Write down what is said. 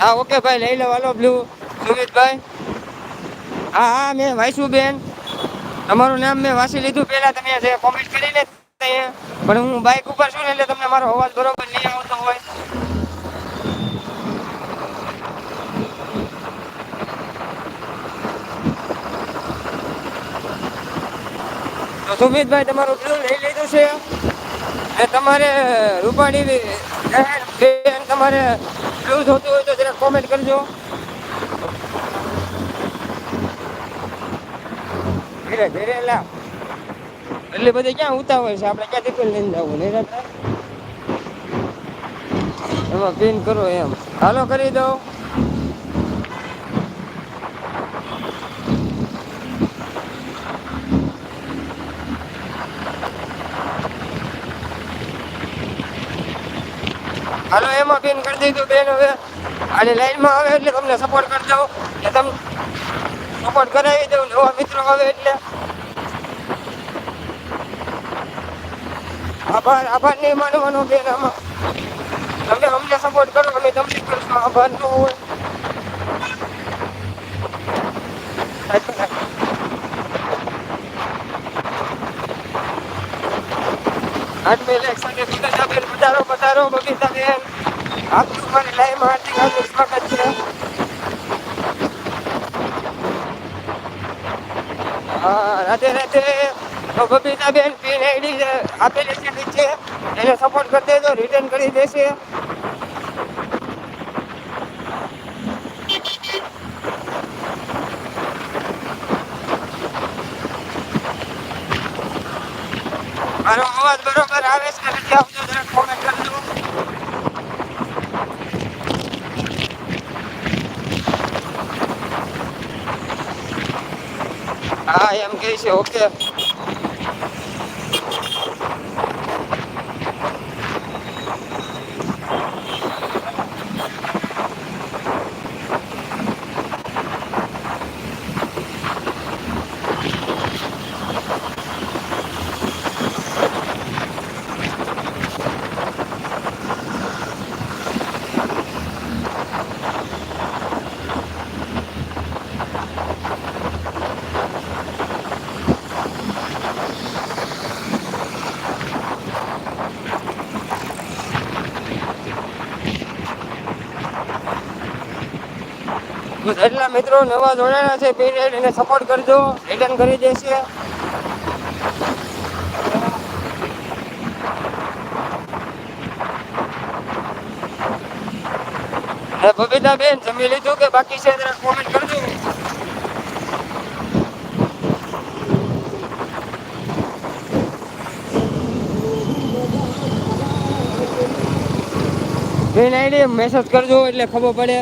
હા ઓકે ભાઈ લઈ લો હાલો બ્લુ સુમિતભાઈ. હા હા મેં વાંચ્યું બેન. તમારું નામ મેં વાંચી લીધું પેલા તમે જે કોમેન્ટ કરીને પણ હું બાઈક ઉપર છું ને એટલે તમને મારો અવાજ બરોબર નહીં આવતો હોય. તો સુમિતભાઈ તમારું બ્લુ લઈ લીધું છે. તમારે રૂપાણી બેન તમારે બ્લુ જોતું હોય તો જરા કોમેન્ટ કરજો. ધીરે ધીરે લા એટલે બધે ક્યાં ઉતાવળ છે આપડે ક્યાં ટિફિન લઈને જવું નિરાંતે. એમાં પિન કરો એમ હાલો કરી દો. હાલો એમાં પિન કરી દીધું બેન હવે અને લાઈનમાં આવે એટલે તમને સપોર્ટ કરી દઉં કે તમે સપોર્ટ કરાવી દઉં નવા મિત્રો આવે એટલે. આભાર આભાર નહીં માનવાનો બેન આમાં તમે અમને સપોર્ટ કરો અમે તમને કરશું આભાર ન હોય. પધારો પધારો બબીતાબેન આપનું મારી લાઈવમાં હાર્દિક હાર્દિક સ્વાગત છે. હા રાધે રાધે. તો બબીતાબેન પિન આઈડી આપેલી છે નીચે એને સપોર્ટ કરી દેજો રિટર્ન કરી દેશે. મારો અવાજ બરોબર આવે છે નથી આવતો જરા કોમેન્ટ કરજો. હા એમ કે છે ઓકે. એટલા મિત્રો નવા જોડાયા છે પીરિયડ એને સપોર્ટ કરજો રિટર્ન કરી દેશે. બબીતા બેન જમી લીધું કે બાકી છે જરા કોમેન્ટ કરજો. બેન આઈડી મેસેજ કરજો એટલે ખબર પડે.